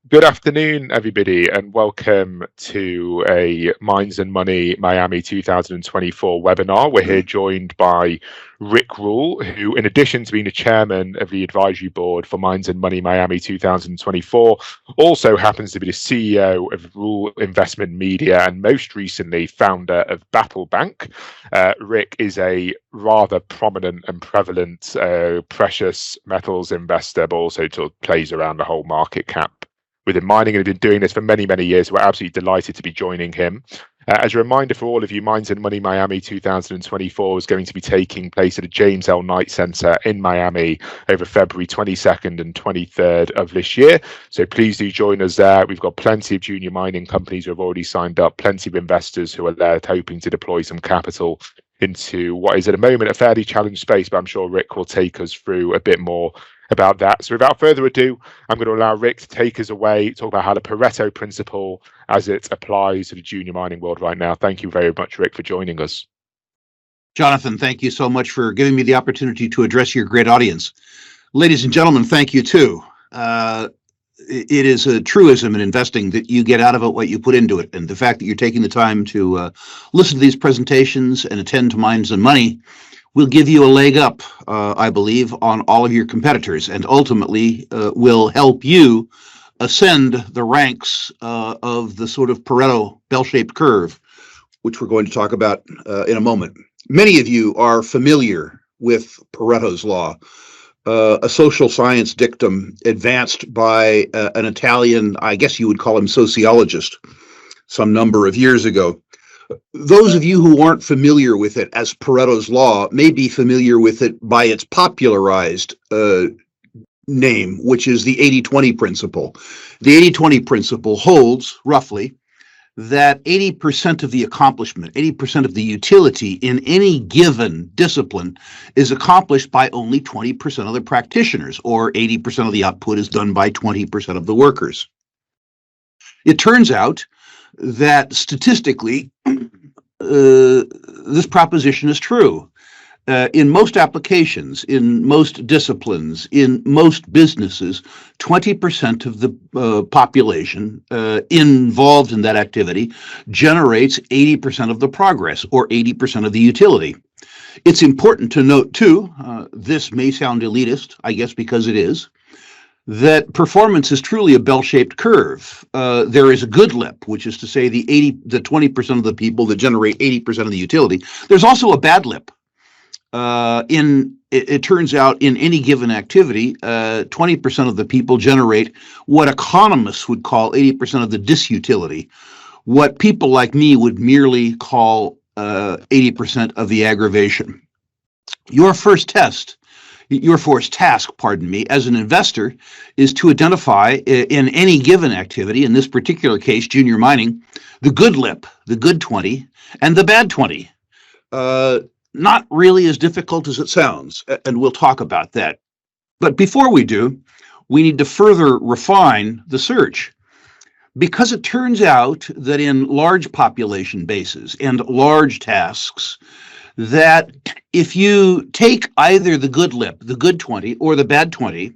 Good afternoon, everybody, and welcome to a Minds and Money Miami 2024 webinar. We're here joined by Rick Rule, who, in addition to being the chairman of the advisory board for Minds and Money Miami 2024, also happens to be the CEO of Rule Investment Media and most recently founder of Battle Bank. Rick is a rather prominent and prevalent precious metals investor, but also plays around the whole market cap within mining and have been doing this for many, many years. We're absolutely delighted to be joining him. As a reminder for all of you, Minds and Money Miami 2024 is going to be taking place at the James L. Knight Center in Miami over February 22nd and 23rd of this year. So please do join us there. We've got plenty of junior mining companies who have already signed up, plenty of investors who are there hoping to deploy some capital into what is at the moment a fairly challenged space, but I'm sure Rick will take us through a bit more about that. So without further ado, I'm going to allow Rick to take us away, talk about how the Pareto principle as it applies to the junior mining world right now. Thank you very much, Rick, for joining us. Jonathan, thank you so much for giving me the opportunity to address your great audience. Ladies and gentlemen, thank you too. It is a truism in investing that you get out of it what you put into it. And the fact that you're taking the time to listen to these presentations and attend to Minds and Money will give you a leg up, I believe, on all of your competitors, and ultimately will help you ascend the ranks of the sort of Pareto bell-shaped curve, which we're going to talk about in a moment. Many of you are familiar with Pareto's law, a social science dictum advanced by an Italian, I guess you would call him sociologist, some number of years ago. Those of you who aren't familiar with it as Pareto's law may be familiar with it by its popularized name, which is the 80-20 principle. The 80-20 principle holds, roughly, that 80% of the accomplishment, 80% of the utility in any given discipline is accomplished by only 20% of the practitioners, or 80% of the output is done by 20% of the workers. It turns out that statistically, this proposition is true. In most applications, in most disciplines, in most businesses, 20% of the population involved in that activity generates 80% of the progress, or 80% of the utility. It's important to note, too, this may sound elitist, I guess because it is, that performance is truly a bell-shaped curve. There is a good lip, which is to say the 20% of the people that generate 80% of the utility. There's also a bad lip. It turns out in any given activity, 20% of the people generate what economists would call 80% of the disutility, what people like me would merely call 80% of the aggravation. Your first task, as an investor, is to identify in any given activity, in this particular case, junior mining, the good lip, the good 20, and the bad 20. Not really as difficult as it sounds, and we'll talk about that. But before we do, we need to further refine the search, because it turns out that in large population bases and large tasks, that if you take either the good lip, the good 20, or the bad 20,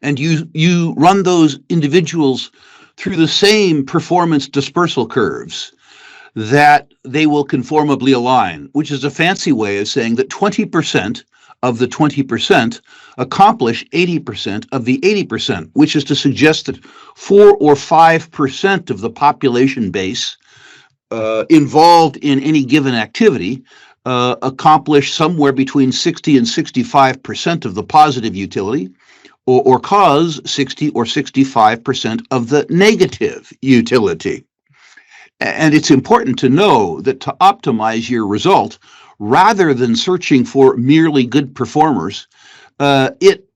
and you run those individuals through the same performance dispersal curves, that they will conformably align, which is a fancy way of saying that 20% of the 20% accomplish 80% of the 80%, which is to suggest that 4 or 5% of the population base involved in any given activity accomplish somewhere between 60 and 65% of the positive utility, or cause 60 or 65% of the negative utility. And it's important to know that to optimize your result, rather than searching for merely good performers, it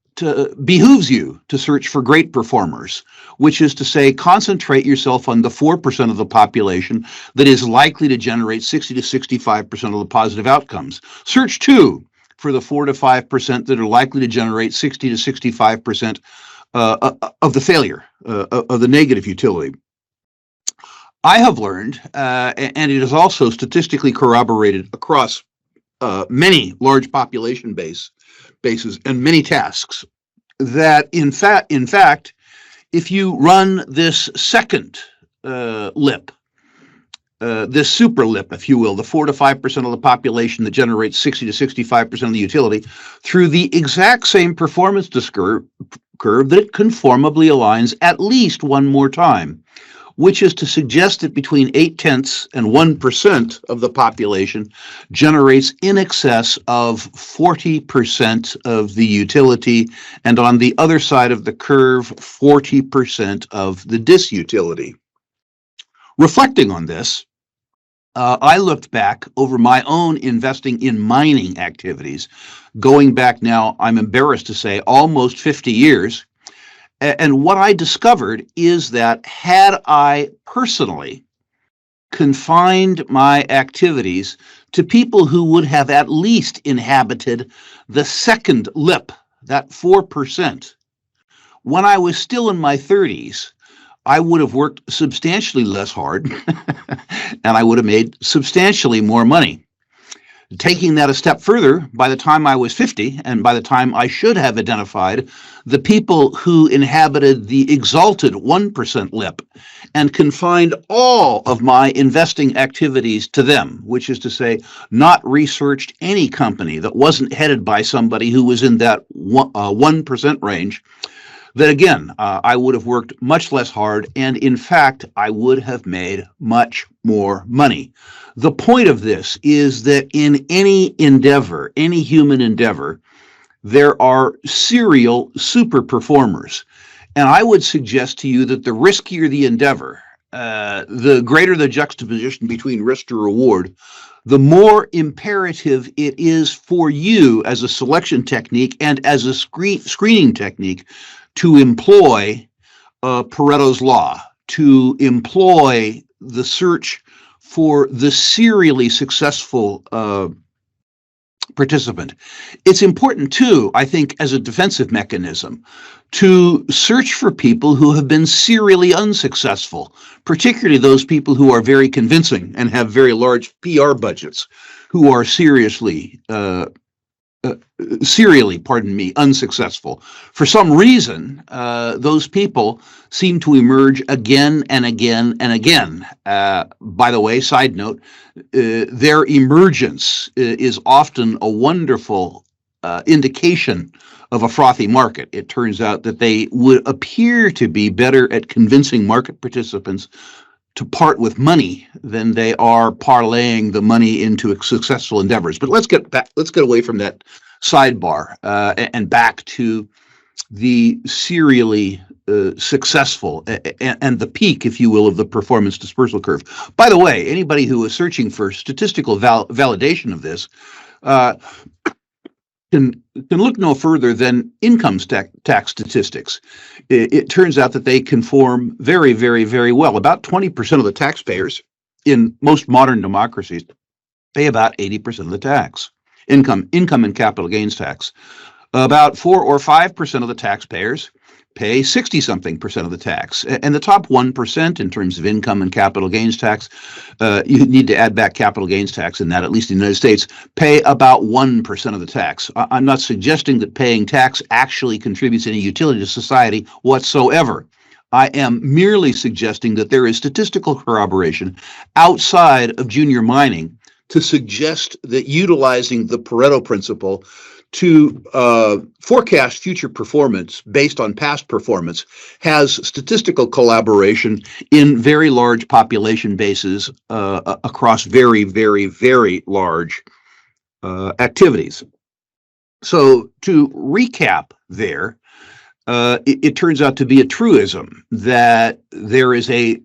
behooves you to search for great performers, which is to say, concentrate yourself on the 4% of the population that is likely to generate 60 to 65% of the positive outcomes. Search, too, for the 4 to 5% that are likely to generate 60 to 65% of the failure, of the negative utility. I have learned, and it is also statistically corroborated across many large population bases and many tasks, that in fact, If you run this second lip, this super lip, if you will, the 4 to 5% of the population that generates 60 to 65% of the utility, through the exact same performance curve that conformably aligns at least one more time, which is to suggest that between 0.8 and 1% of the population generates in excess of 40% of the utility, and on the other side of the curve, 40% of the disutility. Reflecting on this, I looked back over my own investing in mining activities, going back now, I'm embarrassed to say, almost 50 years. And what I discovered is that had I personally confined my activities to people who would have at least inhabited the second lip, that 4%, when I was still in my 30s, I would have worked substantially less hard and I would have made substantially more money. Taking that a step further, by the time I was 50, and by the time I should have identified the people who inhabited the exalted 1% lip and confined all of my investing activities to them, which is to say, not researched any company that wasn't headed by somebody who was in that 1% range, that again, I would have worked much less hard, and in fact, I would have made much more money. The point of this is that in any endeavor, any human endeavor, there are serial super performers. And I would suggest to you that the riskier the endeavor, the greater the juxtaposition between risk to reward, the more imperative it is for you as a selection technique and as a screening technique to employ Pareto's law, to employ the search for the serially successful participant. It's important too, I think, as a defensive mechanism, to search for people who have been serially unsuccessful, particularly those people who are very convincing and have very large PR budgets, who are serially, unsuccessful. For some reason, those people seem to emerge again and again and again. By the way, side note, their emergence is often a wonderful indication of a frothy market. It turns out that they would appear to be better at convincing market participants to part with money than they are parlaying the money into successful endeavors. But let's get back. Let's get away from that sidebar and back to the serially successful and the peak, if you will, of the performance dispersal curve. By the way, anybody who is searching for statistical validation of this can look no further than income tax statistics. It turns out that they conform very, very, very well. About 20% of the taxpayers in most modern democracies pay about 80% of the tax, income and capital gains tax. About 4 or 5% of the taxpayers pay 60-something% of the tax. And the top 1% in terms of income and capital gains tax, you need to add back capital gains tax in that, at least in the United States, pay about 1% of the tax. I'm not suggesting that paying tax actually contributes any utility to society whatsoever. I am merely suggesting that there is statistical corroboration outside of junior mining to suggest that utilizing the Pareto principle to forecast future performance based on past performance has statistical collaboration in very large population bases across very, very, very large activities. So to recap there, it turns out to be a truism that there is a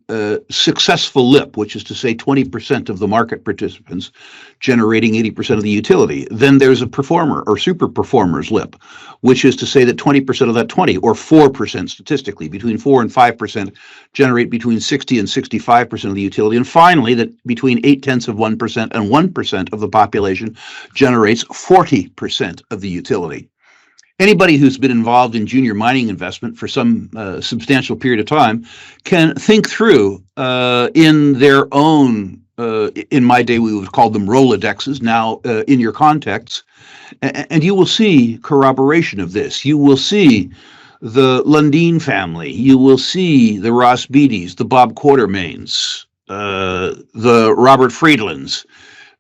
successful lip, which is to say 20% of the market participants generating 80% of the utility. Then there's a performer or super performers lip, which is to say that 20% of that 20, or 4% statistically, between 4 and 5% generate between 60 and 65% of the utility. And finally, that between 0.8% and 1% of the population generates 40% of the utility. Anybody who's been involved in junior mining investment for some substantial period of time can think through in their own, in my day we would call them Rolodexes, now in your contexts, and you will see corroboration of this. You will see the Lundin family, you will see the Ross Beatties, the Bob Quartermains, the Robert Friedlands.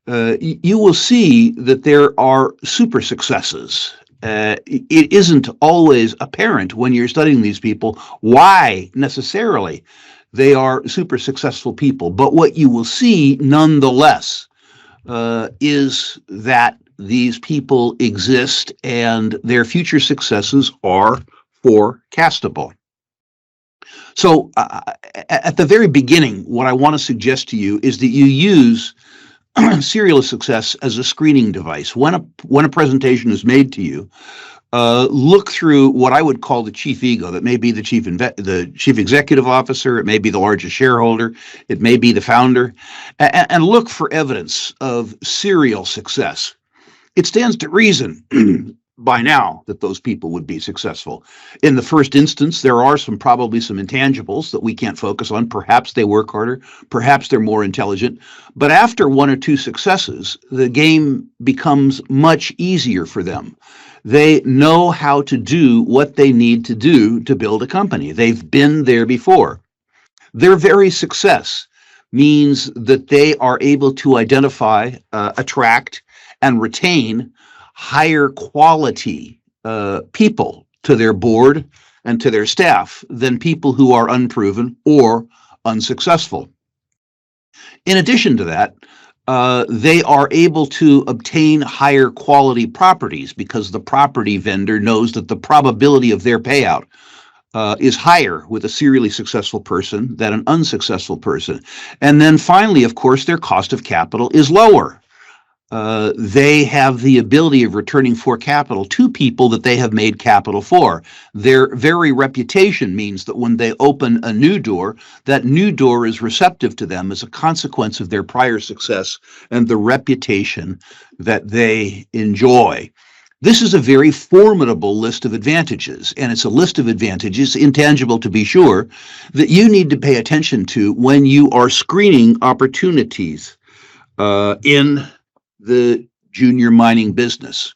You will see that there are super successes. It isn't always apparent when you're studying these people why necessarily they are super successful people. But what you will see nonetheless is that these people exist and their future successes are forecastable. So at the very beginning, what I want to suggest to you is that you use serial success as a screening device. When a presentation is made to you, look through what I would call the chief ego. That may be the chief executive officer, it may be the largest shareholder, it may be the founder, and look for evidence of serial success. It stands to reason by now that those people would be successful. In the first instance, there are probably some intangibles that we can't focus on. Perhaps they work harder, perhaps they're more intelligent. But after one or two successes, the game becomes much easier for them. They know how to do what they need to do to build a company. They've been there before. Their very success means that they are able to identify, attract, and retain higher quality people to their board and to their staff than people who are unproven or unsuccessful. In addition to that, they are able to obtain higher quality properties because the property vendor knows that the probability of their payout is higher with a serially successful person than an unsuccessful person. And then finally, of course, their cost of capital is lower. They have the ability of returning for capital to people that they have made capital for. Their very reputation means that when they open a new door, that new door is receptive to them as a consequence of their prior success and the reputation that they enjoy. This is a very formidable list of advantages, and it's a list of advantages, intangible to be sure, that you need to pay attention to when you are screening opportunities in the junior mining business.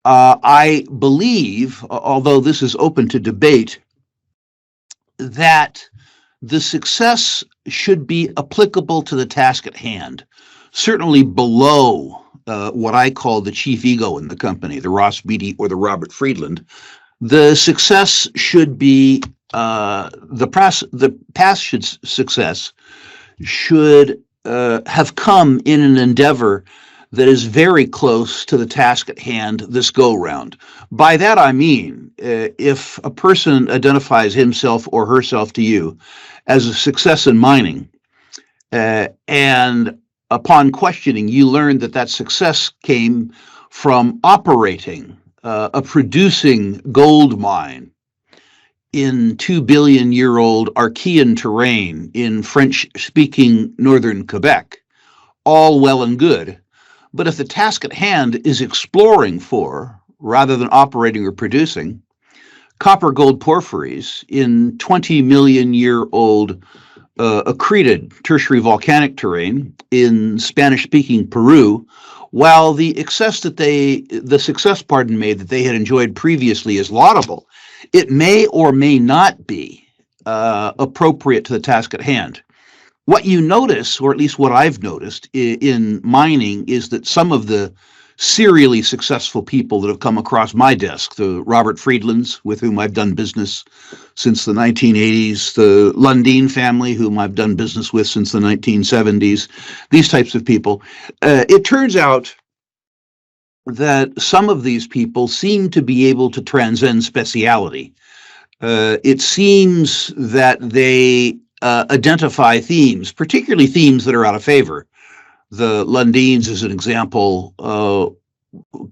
I believe, although this is open to debate, that the success should be applicable to the task at hand, certainly below what I call the chief ego in the company, the Ross Beatty or the Robert Friedland. The success should be, the past success should have come in an endeavor that is very close to the task at hand this go-round. By that I mean, if a person identifies himself or herself to you as a success in mining, and upon questioning, you learn that that success came from operating a producing gold mine in 2-billion-year-old Archean terrain in French-speaking northern Quebec, all well and good. But if the task at hand is exploring for, rather than operating or producing, copper-gold porphyries in 20-million-year-old accreted tertiary volcanic terrain in Spanish-speaking Peru, while the success that they had enjoyed previously is laudable, it may or may not be appropriate to the task at hand. What you notice, or at least what I've noticed in mining, is that some of the serially successful people that have come across my desk, the Robert Friedlands, with whom I've done business since the 1980s, the Lundin family, whom I've done business with since the 1970s, these types of people, it turns out that some of these people seem to be able to transcend speciality. It seems that they identify themes, particularly themes that are out of favor. The Lundins, as an example,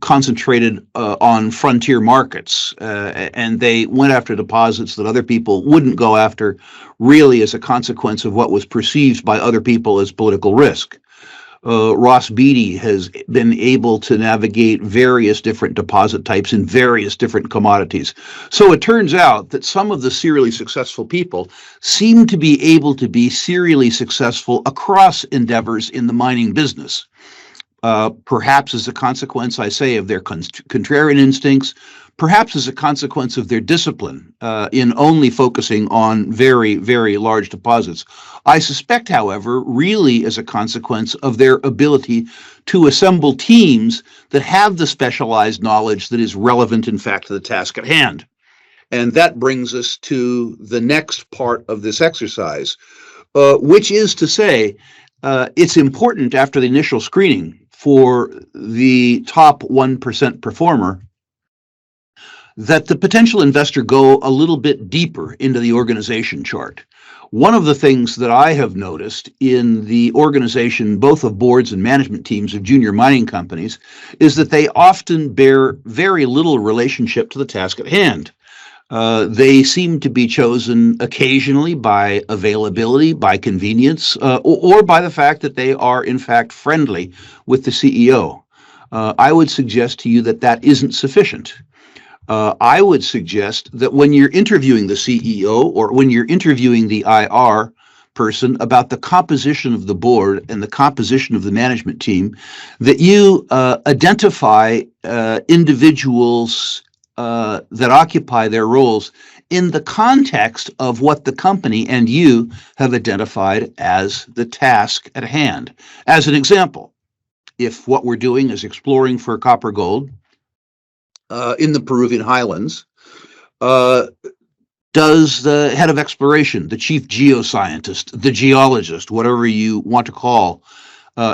concentrated on frontier markets, and they went after deposits that other people wouldn't go after, really as a consequence of what was perceived by other people as political risk. Ross Beatty has been able to navigate various different deposit types in various different commodities. So it turns out that some of the serially successful people seem to be able to be serially successful across endeavors in the mining business. Perhaps as a consequence, I say, of their contrarian instincts, perhaps as a consequence of their discipline in only focusing on very, very large deposits. I suspect, however, really as a consequence of their ability to assemble teams that have the specialized knowledge that is relevant, in fact, to the task at hand. And that brings us to the next part of this exercise, which is to say, it's important after the initial screening for the top 1% performer that the potential investor go a little bit deeper into the organization chart. One of the things that I have noticed in the organization, both of boards and management teams of junior mining companies, is that they often bear very little relationship to the task at hand. They seem to be chosen occasionally by availability, by convenience, or by the fact that they are, in fact, friendly with the CEO. I would suggest to you that that isn't sufficient. I would suggest that when you're interviewing the CEO or when you're interviewing the IR person about the composition of the board and the composition of the management team, that you identify individuals that occupy their roles in the context of what the company and you have identified as the task at hand. As an example, if what we're doing is exploring for copper gold in the Peruvian highlands, does the head of exploration, the chief geoscientist, the geologist, whatever you want to call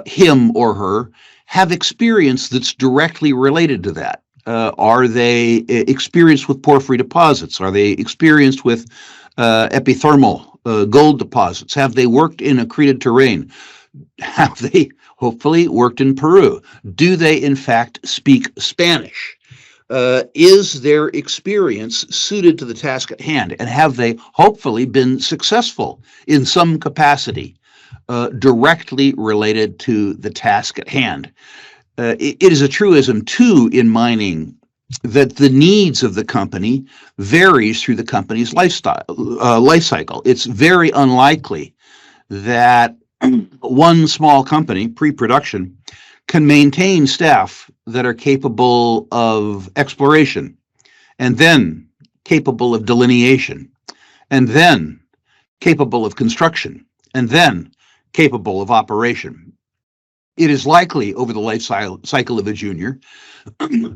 him or her, have experience that's directly related to that? Are they experienced with porphyry deposits? Are they experienced with epithermal gold deposits? Have they worked in accreted terrain? Have they hopefully worked in Peru? Do they in fact speak Spanish? Is their experience suited to the task at hand? And have they hopefully been successful in some capacity directly related to the task at hand? It is a truism, too, in mining that the needs of the company varies through the company's life cycle. It's very unlikely that one small company, pre-production, can maintain staff that are capable of exploration, and then capable of delineation, and then capable of construction, and then capable of operation. It is likely over the life cycle of a junior,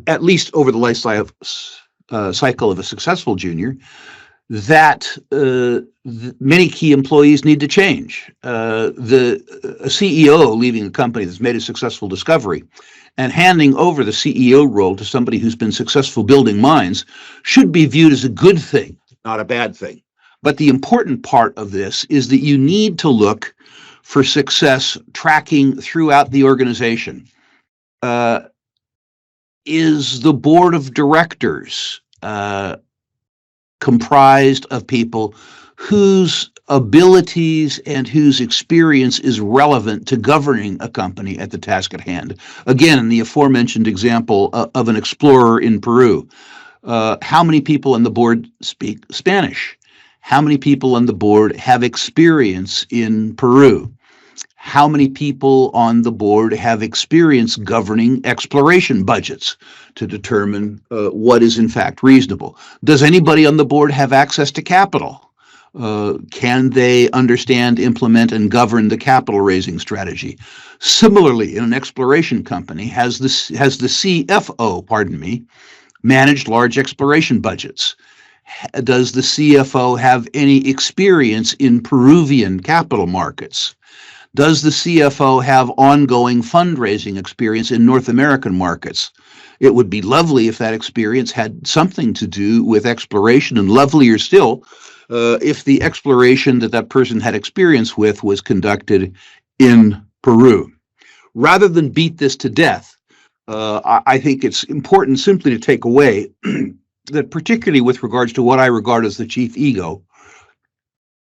at least over the life cycle of a successful junior, that many key employees need to change. A CEO leaving a company that's made a successful discovery and handing over the CEO role to somebody who's been successful building mines should be viewed as a good thing, not a bad thing. But the important part of this is that you need to look for success tracking throughout the organization. Is the board of directors comprised of people whose abilities and whose experience is relevant to governing a company at the task at hand? Again, in the aforementioned example of an explorer in Peru, how many people on the board speak Spanish? How many people on the board have experience in Peru? How many people on the board have experience governing exploration budgets to determine what is in fact reasonable? Does anybody on the board have access to capital? Can they understand, implement, and govern the capital raising strategy? Similarly, in an exploration company, has the CFO, managed large exploration budgets? Does the CFO have any experience in Peruvian capital markets? Does the CFO have ongoing fundraising experience in North American markets? It would be lovely if that experience had something to do with exploration, and lovelier still if the exploration that person had experience with was conducted in Peru. Rather than beat this to death, I think it's important simply to take away that, particularly with regards to what I regard as the chief ego,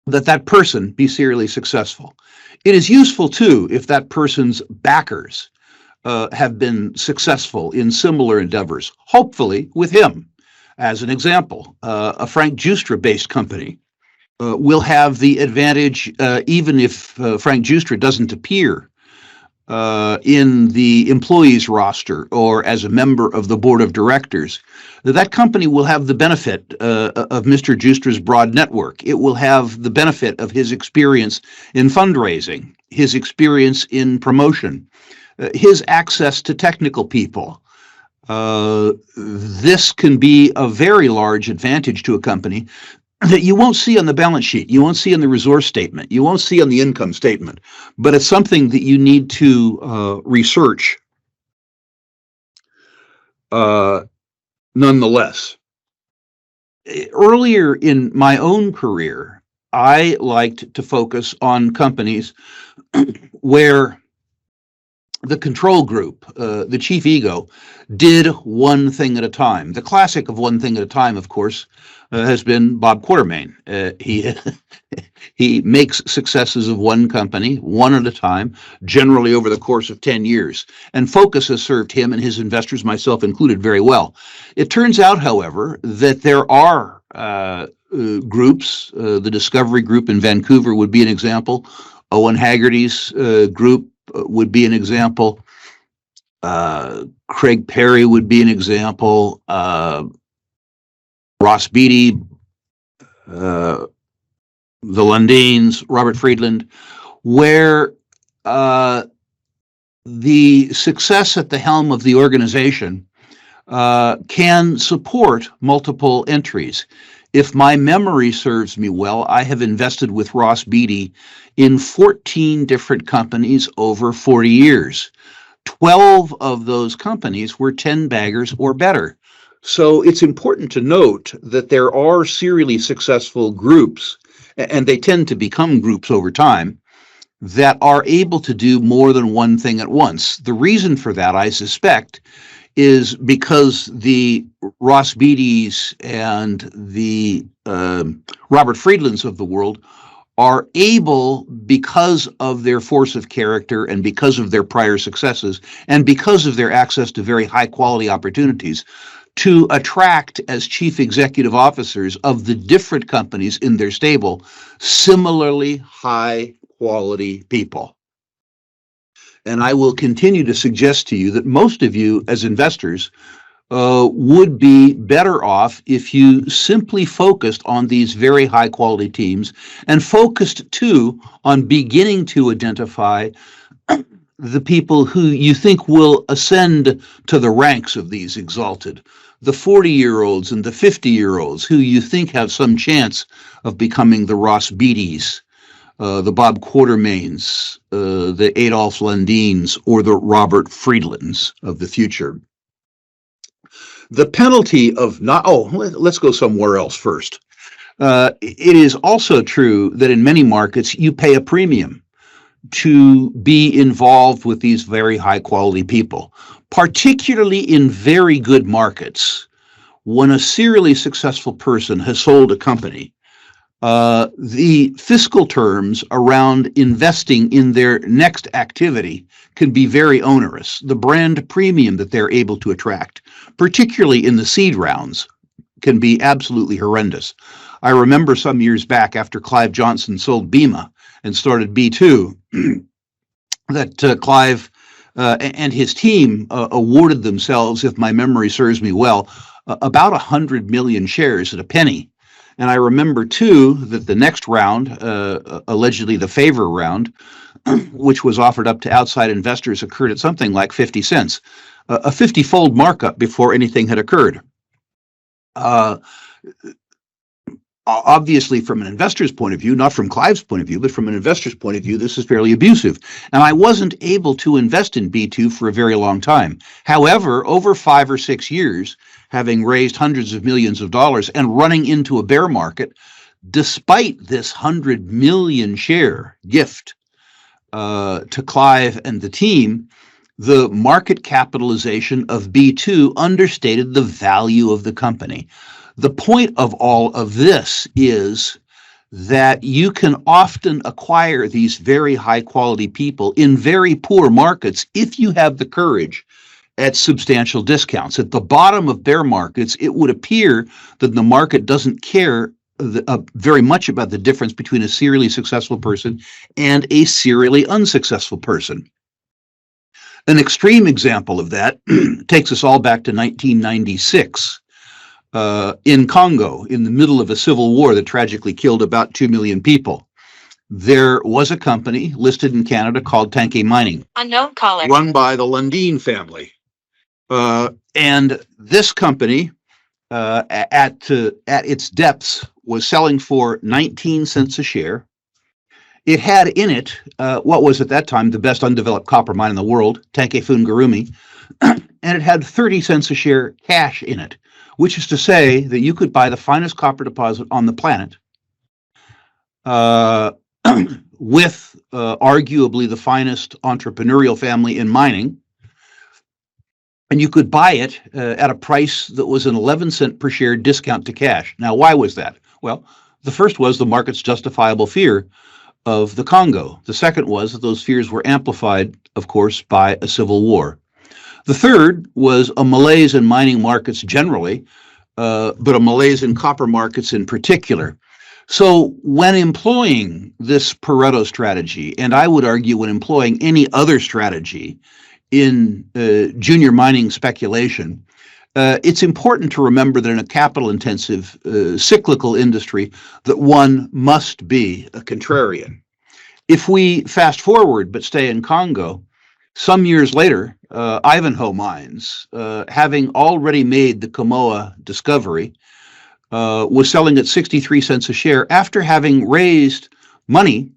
that person be serially successful. It is useful, too, if that person's backers have been successful in similar endeavors, hopefully with him. As an example, a Frank Giustra-based company will have the advantage, even if Frank Giustra doesn't appear in the employees roster or as a member of the board of directors, that company will have the benefit of Mr. Justra's broad network. It will have the benefit of his experience in fundraising, his experience in promotion, his access to technical people. This can be a very large advantage to a company that you won't see on the balance sheet, you won't see on the resource statement, you won't see on the income statement, but it's something that you need to research nonetheless. Earlier in my own career, I liked to focus on companies where the control group, the chief ego, did one thing at a time. The classic of one thing at a time, of course, has been Bob Quartermain. He makes successes of one company, one at a time, generally over the course of 10 years. And focus has served him and his investors, myself included, very well. It turns out, however, that there are groups. The Discovery Group in Vancouver would be an example. Owen Haggerty's group would be an example. Craig Perry would be an example. Ross Beatty, the Lundins, Robert Friedland, where the success at the helm of the organization can support multiple entries. If my memory serves me well, I have invested with Ross Beatty in 14 different companies over 40 years. 12 of those companies were 10 baggers or better. So it's important to note that there are serially successful groups, and they tend to become groups over time, that are able to do more than one thing at once. The reason for that, I suspect, is because the Ross Beattys and the Robert Friedlands of the world are able, because of their force of character and because of their prior successes and because of their access to very high quality opportunities, to attract as chief executive officers of the different companies in their stable similarly high quality people. And I will continue to suggest to you that most of you as investors would be better off if you simply focused on these very high quality teams and focused too on beginning to identify the people who you think will ascend to the ranks of these exalted, the 40-year-olds and the 50-year-olds who you think have some chance of becoming the Ross Beattys, the Bob Quartermains, the Adolf Lundins, or the Robert Friedlands of the future. The penalty of not, let's go somewhere else first. It is also true that in many markets you pay a premium to be involved with these very high quality people, particularly in very good markets. When a serially successful person has sold a company, the fiscal terms around investing in their next activity can be very onerous. The brand premium that they're able to attract, particularly in the seed rounds, can be absolutely horrendous. I remember some years back after Clive Johnson sold BEMA and started B2, that Clive and his team awarded themselves, if my memory serves me well, about 100 million shares at a penny. And I remember, too, that the next round, allegedly the favor round, which was offered up to outside investors, occurred at something like 50 cents, a 50-fold markup before anything had occurred. Obviously, from an investor's point of view, not from Clive's point of view, but from an investor's point of view, this is fairly abusive. And I wasn't able to invest in B2 for a very long time. However, over 5 or 6 years, having raised hundreds of millions of dollars and running into a bear market, despite this 100 million share gift to Clive and the team, the market capitalization of B2 understated the value of the company. The point of all of this is that you can often acquire these very high quality people in very poor markets if you have the courage at substantial discounts. At the bottom of bear markets, it would appear that the market doesn't care very much about the difference between a serially successful person and a serially unsuccessful person. An extreme example of that takes us all back to 1996 in Congo, in the middle of a civil war that tragically killed about 2 million people. There was a company listed in Canada called Tanke Mining, Unknown caller. run by the Lundin family. And this company, at its depths, was selling for 19 cents a share. It had in it what was at that time the best undeveloped copper mine in the world, Tanke Fungurume, and it had 30 cents a share cash in it, which is to say that you could buy the finest copper deposit on the planet with arguably the finest entrepreneurial family in mining, and you could buy it at a price that was an 11-cent per share discount to cash. Now, why was that? Well, the first was the market's justifiable fear of the Congo. The second was that those fears were amplified, of course, by a civil war. The third was a malaise in mining markets generally, but a malaise in copper markets in particular. So when employing this Pareto strategy, and I would argue when employing any other strategy in junior mining speculation, it's important to remember that in a capital-intensive, cyclical industry, that one must be a contrarian. If we fast forward but stay in Congo, some years later, Ivanhoe Mines, having already made the Kamoa discovery, was selling at 63 cents a share after having raised money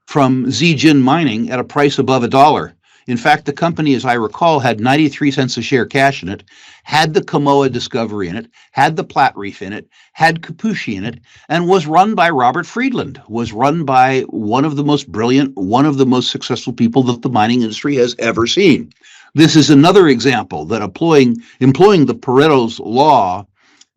from Zijin Mining at a price above $1. In fact, the company, as I recall, had 93 cents a share cash in it, had the Kamoa discovery in it, had the Platreef in it, had Kapushi in it, and was run by Robert Friedland, was run by one of the most brilliant, one of the most successful people that the mining industry has ever seen. This is another example that employing the Pareto's law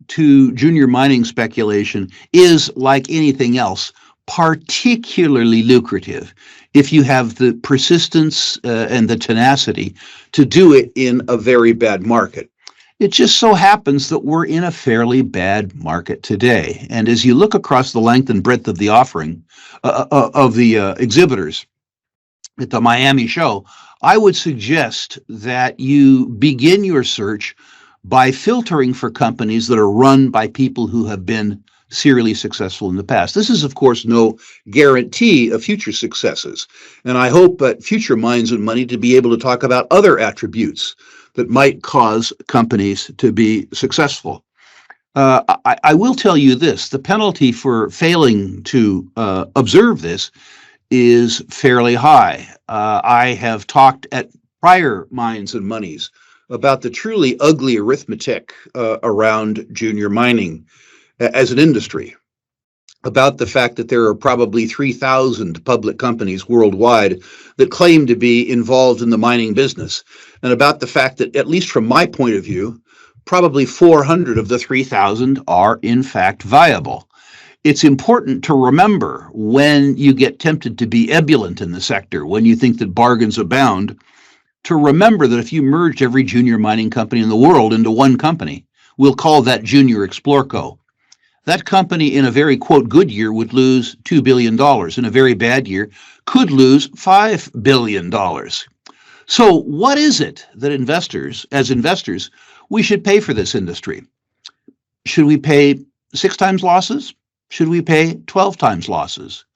to junior mining speculation is, like anything else, particularly lucrative if you have the persistence and the tenacity to do it in a very bad market. It just so happens that we're in a fairly bad market today. And as you look across the length and breadth of the offering of the exhibitors at the Miami show, I would suggest that you begin your search by filtering for companies that are run by people who have been serially successful in the past. This is, of course, no guarantee of future successes. And I hope at future Minds and Money to be able to talk about other attributes that might cause companies to be successful. I will tell you this, the penalty for failing to observe this is fairly high. I have talked at prior Minds and Monies about the truly ugly arithmetic around junior mining as an industry, about the fact that there are probably 3,000 public companies worldwide that claim to be involved in the mining business, and about the fact that, at least from my point of view, probably 400 of the 3,000 are in fact viable. It's important to remember when you get tempted to be ebullient in the sector, when you think that bargains abound, to remember that if you merged every junior mining company in the world into one company, we'll call that Junior Explorco. That company in a very, quote, good year would lose $2 billion. In a very bad year, could lose $5 billion. So what is it that as investors, we should pay for this industry? Should we pay 6 times losses? Should we pay 12 times losses?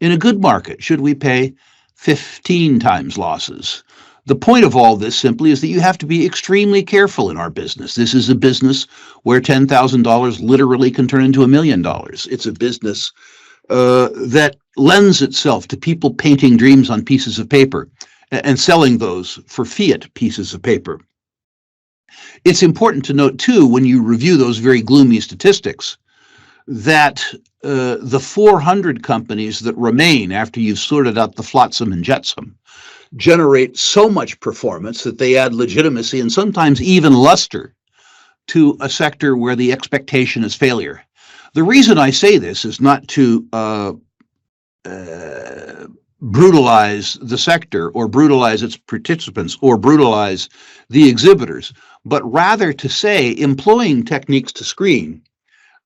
In a good market, should we pay 15 times losses? The point of all this simply is that you have to be extremely careful in our business. This is a business where $10,000 literally can turn into $1 million. It's a business that lends itself to people painting dreams on pieces of paper and selling those for fiat pieces of paper. It's important to note, too, when you review those very gloomy statistics, that the 400 companies that remain after you've sorted out the flotsam and jetsam generate so much performance that they add legitimacy and sometimes even luster to a sector where the expectation is failure. The reason I say this is not to brutalize the sector or brutalize its participants or brutalize the exhibitors, but rather to say employing techniques to screen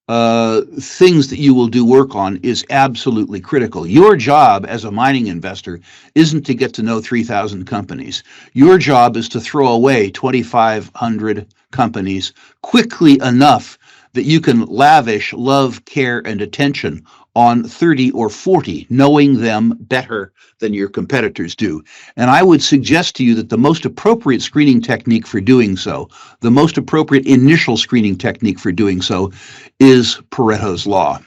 things that you will do work on is absolutely critical. Your job as a mining investor isn't to get to know 3,000 companies. Your job is to throw away 2,500 companies quickly enough that you can lavish love, care, and attention on 30 or 40, knowing them better than your competitors do. And I would suggest to you that the most appropriate screening technique for doing so, the most appropriate initial screening technique for doing so, is Pareto's law.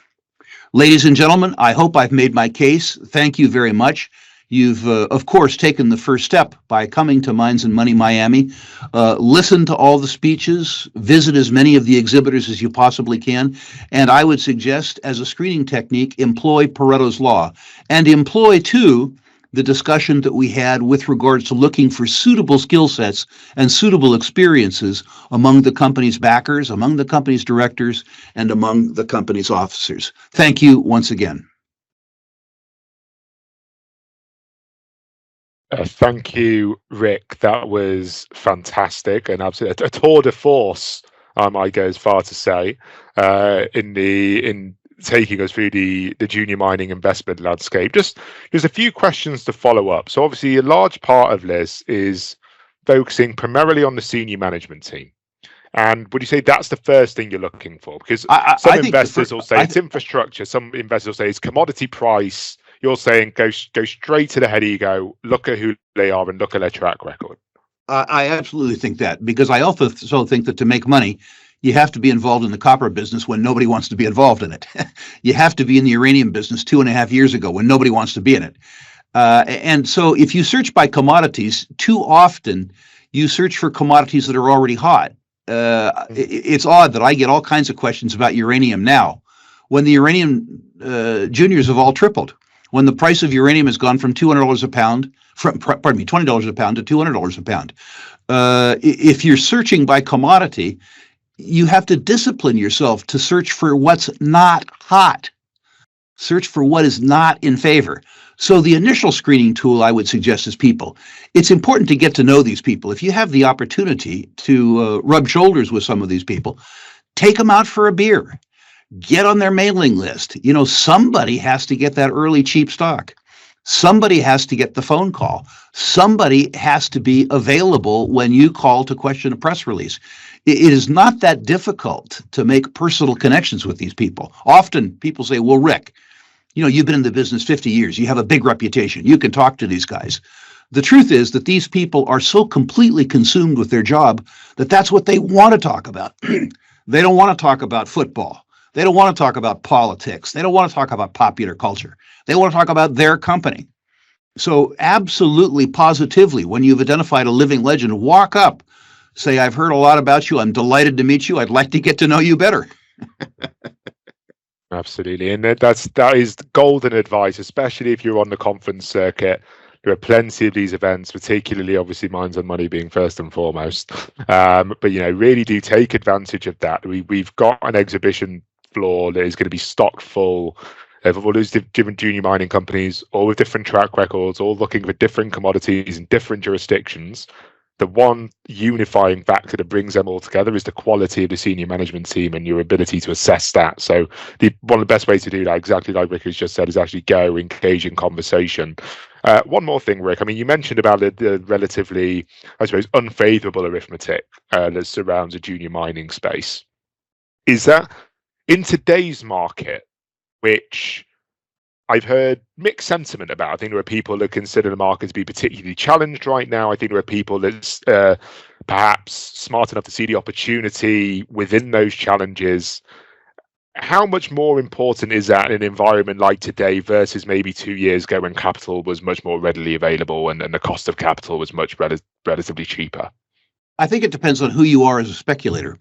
Ladies and gentlemen, I hope I've made my case. Thank you very much. You've, of course, taken the first step by coming to Mines and Money Miami. Listen to all the speeches, visit as many of the exhibitors as you possibly can, and I would suggest, as a screening technique, employ Pareto's law, and employ, too, the discussion that we had with regards to looking for suitable skill sets and suitable experiences among the company's backers, among the company's directors, and among the company's officers. Thank you once again. Thank you, Rick. That was fantastic and absolutely a tour de force. I might go as far to say in taking us through the junior mining investment landscape. Just there's a few questions to follow up. So obviously, a large part of this is focusing primarily on the senior management team. And would you say that's the first thing you're looking for? Because some investors will say it's infrastructure. Some investors will say it's commodity price. You're saying go straight to the head ego, look at who they are and look at their track record. I absolutely think that, because I also think that to make money, you have to be involved in the copper business when nobody wants to be involved in it. You have to be in the uranium business 2.5 years ago when nobody wants to be in it. And so if you search by commodities, too often you search for commodities that are already hot. It's odd that I get all kinds of questions about uranium now, when the uranium juniors have all tripled. When the price of uranium has gone from $200 a pound, $20 a pound to $200 a pound. If you're searching by commodity, you have to discipline yourself to search for what's not hot. Search for what is not in favor. So the initial screening tool I would suggest is people. It's important to get to know these people. If you have the opportunity to rub shoulders with some of these people, take them out for a beer. Get on their mailing list. You know, somebody has to get that early cheap stock. Somebody has to get the phone call. Somebody has to be available when you call to question a press release. It is not that difficult to make personal connections with these people. Often people say, well, Rick, you know, you've been in the business 50 years. You have a big reputation. You can talk to these guys. The truth is that these people are so completely consumed with their job that that's what they want to talk about. They don't want to talk about football. They don't want to talk about politics. They don't want to talk about popular culture. They want to talk about their company. So absolutely, positively, when you've identified a living legend, walk up, say, I've heard a lot about you. I'm delighted to meet you. I'd like to get to know you better. Absolutely. And that is golden advice, especially if you're on the conference circuit. There are plenty of these events, particularly obviously Mines and Money being first and foremost. But, you know, really do take advantage of that. We've got an exhibition floor that is going to be stocked full of all those different junior mining companies, all with different track records, all looking for different commodities in different jurisdictions. The one unifying factor that brings them all together is the quality of the senior management team and your ability to assess that. So one of the best ways to do that, exactly like Rick has just said, is actually go engage in conversation. One more thing, Rick. I mean, you mentioned about the relatively, I suppose, unfavorable arithmetic that surrounds a junior mining space. Is that in today's market, which I've heard mixed sentiment about? I think there are people that consider the market to be particularly challenged right now. I think there are people that's perhaps smart enough to see the opportunity within those challenges. How much more important is that in an environment like today versus maybe 2 years ago when capital was much more readily available and the cost of capital was much relatively cheaper? I think it depends on who you are as a speculator.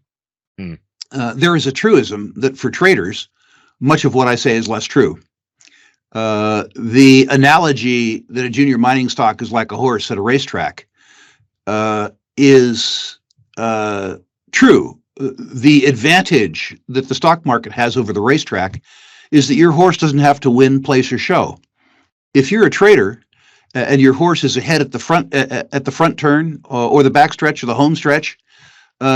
There is a truism that for traders, much of what I say is less true. The analogy that a junior mining stock is like a horse at a racetrack is true. The advantage that the stock market has over the racetrack is that your horse doesn't have to win, place, or show. If you're a trader and your horse is ahead at the front turn or the back stretch or the home stretch,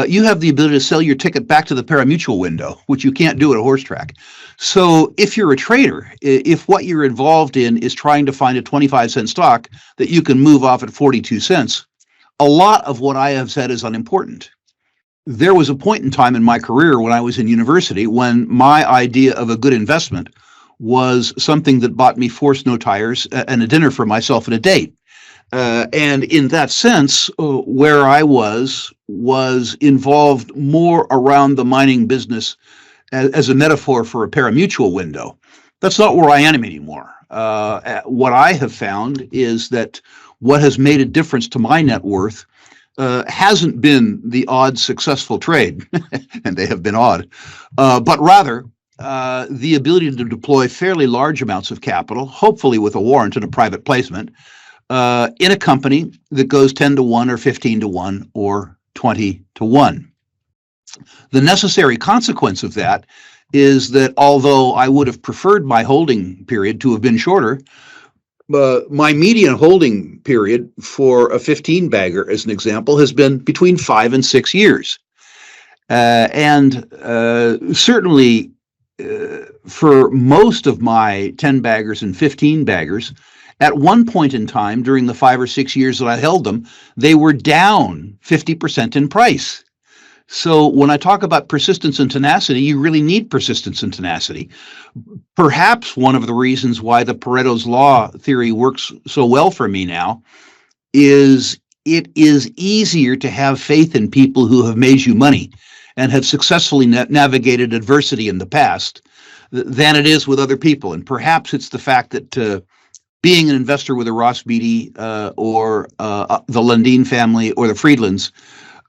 you have the ability to sell your ticket back to the pari-mutuel window, which you can't do at a horse track. So if you're a trader, if what you're involved in is trying to find a 25-cent stock that you can move off at 42 cents, a lot of what I have said is unimportant. There was a point in time in my career when I was in university when my idea of a good investment was something that bought me four snow tires and a dinner for myself and a date. And in that sense, where I was involved more around the mining business as a metaphor for a pari-mutuel window. That's not where I am anymore. What I have found is that what has made a difference to my net worth hasn't been the odd successful trade, and they have been odd, but rather the ability to deploy fairly large amounts of capital, hopefully with a warrant and a private placement, in a company that goes 10 to 1 or 15 to 1 or 20 to 1. The necessary consequence of that is that although I would have preferred my holding period to have been shorter, my median holding period for a 15 bagger, as an example, has been between 5 and 6 years. And certainly for most of my 10 baggers and 15 baggers, at one point in time during the 5 or 6 years that I held them, they were down 50% in price. So when I talk about persistence and tenacity, you really need persistence and tenacity. Perhaps one of the reasons why the Pareto's law theory works so well for me now is it is easier to have faith in people who have made you money and have successfully navigated adversity in the past than it is with other people. And perhaps it's the fact that being an investor with a Ross Beatty or the Lundin family or the Friedlands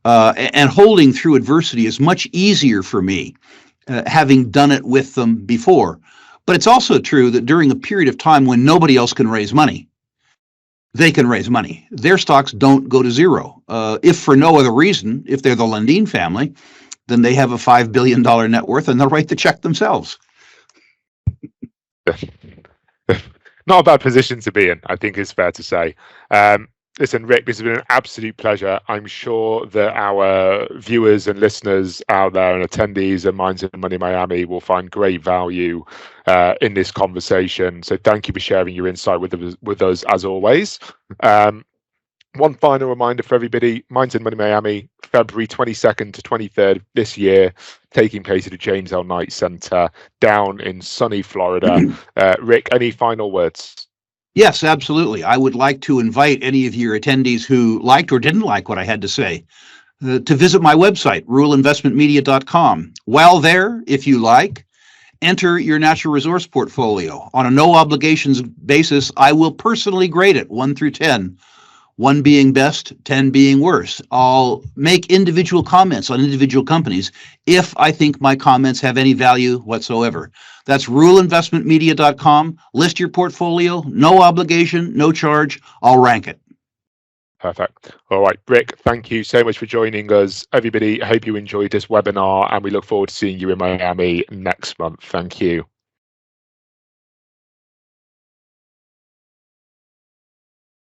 and holding through adversity is much easier for me, having done it with them before. But it's also true that during a period of time when nobody else can raise money, they can raise money. Their stocks don't go to zero. If for no other reason, if they're the Lundin family, then they have a $5 billion net worth and they'll write the check themselves. Not a bad position to be in, I think it's fair to say. Listen, Rick, this has been an absolute pleasure. I'm sure that our viewers and listeners out there and attendees at Minds and Money Miami will find great value in this conversation. So thank you for sharing your insight with us as always. One final reminder for everybody, Minds and Money Miami, February 22nd to 23rd this year, taking place at the James L. Knight Center down in sunny Florida. Rick, any final words? Yes, absolutely. I would like to invite any of your attendees who liked or didn't like what I had to say to visit my website, ruralinvestmentmedia.com. While there, if you like, enter your natural resource portfolio. On a no obligations basis, I will personally grade it 1 through 10. 1 being best, 10 being worst. I'll make individual comments on individual companies if I think my comments have any value whatsoever. That's ruralinvestmentmedia.com. List your portfolio, no obligation, no charge. I'll rank it. Perfect. All right, Rick, thank you so much for joining us. Everybody, I hope you enjoyed this webinar and we look forward to seeing you in Miami next month. Thank you.